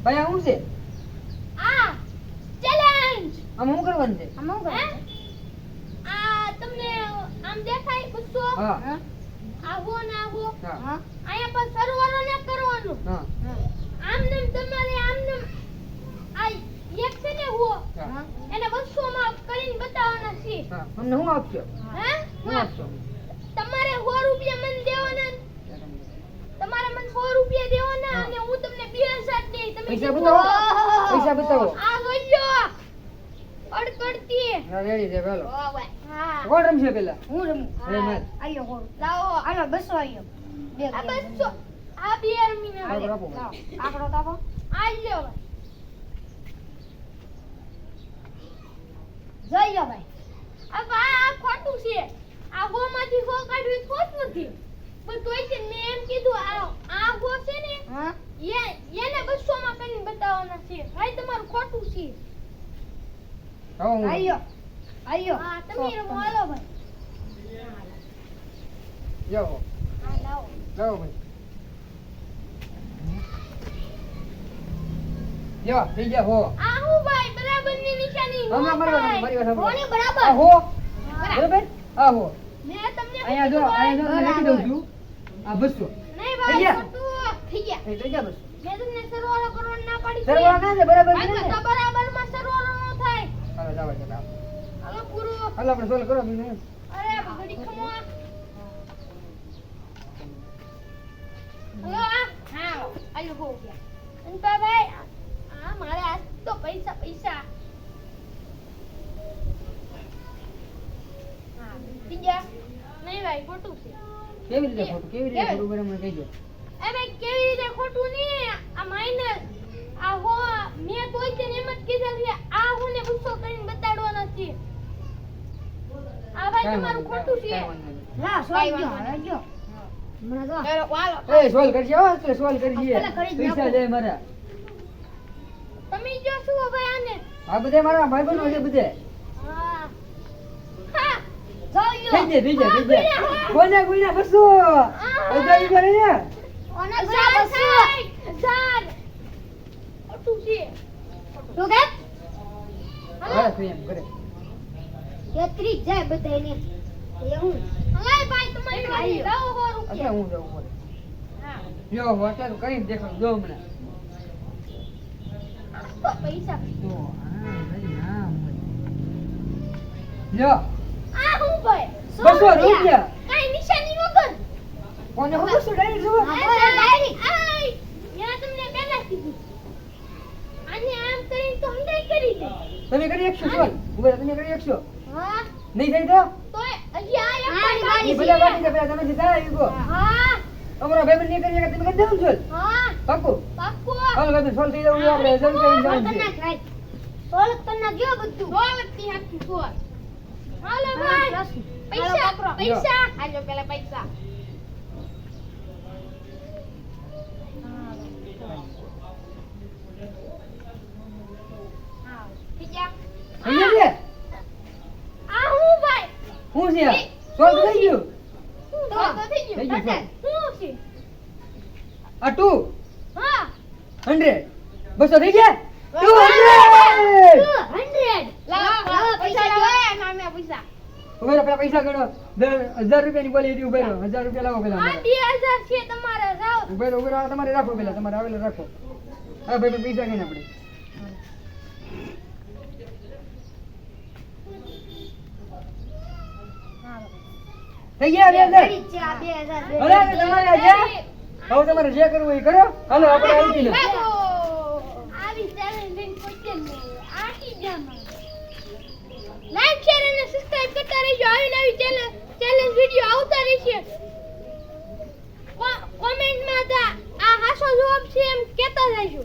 ભાઈ આ શું છે? આ ચેલેન્જ આમ શું કરવાનું છે? આ તમને આમ દેખાય ગુસ્સો હા આવો ને આવો હા અહીંયા પર સરવાળો ન કરવાનો હા આમ ને તમારે આમ ને આ એક છે ને હો હા એને 200 માં કરીને બતાવવાના છે હા અમને શું આપશો? હે શું આપશો? તમારે 100 રૂપિયા મને દેવાના તમારે મને 100 રૂપિયા દેવાના હા. અને હું તમને 2000 દે તમે પૈસા જીતો. બતાવો. પૈસા બતાવો. આ જોઈજો અડકડતી હા રેડી છે પેલો ઓવે હા કોણ રમશે પેલા? હું રમું. રમત. આયો હોર. લાવો આલો 200 આયો. બે આ ગયા. 200 આ બે રમીને હા, બરાબર. લાવો. આંકડો તાકો. આ લ્યો જઈયો ભાઈ. આ ખોટું છે આ હોમાંથી હો કાઢવી ખોટ નથી પણ તોય છે મેં એમ કીધું આ હો છે ને હા. એને 200 માં કરીને બતાવવાના છે ભાઈ તમારું ખોટું છે આવો હું. આયો. આયો. હા તમે રમો હાલો ભાઈ જાઓ હા લાવો જાઓ ભાઈ યો થઈ ગયા હો આ હું ભાઈ બરાબરની નિશાની નો હમણાં મારી વાત થાય. સાંભળો. હોની બરાબર આ હો બરાબર. બરાબર આ હો મેં તમને અહીંયા જો કીધું અહીંયા જો લખી દઉં છું આ 200 નહીં થઈ ભાઈ ગયા? ખોટું થઈ ગયા એ થઈ ગયા 200 મેં તમને સરવાળો કરવાનો ના પાડી છે. સરવાળો ના છે બરાબર છે ભાઈ ને તો બરાબરમાં સરવાળો ન થાય હાલો જાવ જાવ હાલો પૂરું હાલો આપણે સોલ્વ કરો બીજું હું. અરે ઘડી ખમો હલો હા આયો હો ગયા અને ભાઈ આ મારે આજ તો પૈસા પૈસા હા થઈ ગયા નહીં ભાઈ ખોટું છે કેવી રીતે ખોટું કેવી રીતે ખોટું બરાબર મને કહીજો એ ભાઈ કેવી રીતે ખોટું નહીં આ માઇનસ આ હો મેં તોય તેને એમ જ કીધું કે આ હું ને ગુસ્સો કરીને બતાડવાનો છે આ ભાઈ કાંઈ તમારું વાંધો ખોટું નહીં, છે કાંઈ વાંધો નહીં. લા સોઈ ગયો. હવે ગયો. હમણાં જો. ચાલો વાલો એ સોલ્વ કરજે હો એટલે સોલ્વ કરજે પેલા કરી જ પૈસા નાખો. જાય મારા તમે જો શું ભાઈ આને આ બધે મારા ભાઈબંધો છે બધે હા હા જઈયો. થઈ જાય કોને કોઈને 200 હજાર રૂપિયા લઈ લે ઓને ઝાડ, બરાબર છે. ઝાડ. ખોટું છે તું કે હા તો એમ કરે 33 જાય બધાયને. એવું. હવે ભાઈ તમારી પાસે લાવો 100 એટલે રૂપિયા હું જાઉં પડે હા જો હું અત્યારે કરીને દેખાડું જો હમણાં તો પૈસા જો હા ભાઈ હા જો આ હું ભાઈ 200 રૂપિયા કાઈ નિશાની વગર કોને 200 ડાયરેક્ટ જો હા, બોલો, ડાયરી. આય યા તમને પહેલા કીધું આને આમ કરીને તો હંડાઈ કરી દે તમે કરી 100 સોલ ઉભા રહો, તમે કરી 100 હા નહીં થઈ તો તોય હજી આ એક હારી, બાકી એ છે. બધા બાકી છે પેલા તમે સીધા આવી ગયો હા અમારા ભાઈબંધ ને કરી તમે કરી દેવું સોલ હા પાકું પાક્કો હાલો ભાઈબંધ સોલ થઈ જવું આપણે જલ્દી કરીને જવાનું છે ખતરનાક ભાઈ. સોલક તને ગયો બધું. દોલતની હાથથી સોળ હાલો હા, ભાઈ પ્લસ. પૈસા હાલો, પકડો. પૈસા હાલો પેલા પૈસા હા ઠીક છે સમજ્યા છે આ હું ભાઈ શું છે સોલ થઈ ગયું તો થઈ ગયું થઈ ગયું, પચાસ. શું છે આ 2 હા 100 200 થઈ ગયા 200 100. લાવો લાવો, પૈસા પૈસા લાવો નામે પૈસા ઉભા રહો, પેલા પૈસા ગણો 1000 રૂપિયાની બોલી હતી ઉભા રહો 1000 રૂપિયા લાવો પેલા આ 2000 છે તમારા લાવો ઉભા રહો તમારે રાખો પેલા તમારે આવેલા રાખો હા ભાઈ પૈસા ગઈને આપણે થઈ ગયા 2000 રેડી જ છે આ 2000. હવે હવે તમારે આજે હવે તમારે જે કરવું એ કરો હાલો આપણે આવી લો ભાગો આવી ચેલેન્જ લઈને પહોંચે ને આટી જામાં લાઈક શેર અને સબસ્ક્રાઇબ કરતા રહેજો આવી નવી ચેલેન્જ વિડિયો આવતા રહેશે કોમેન્ટમાં આ હાસો જવાબ છે એમ કહેતા રહેજો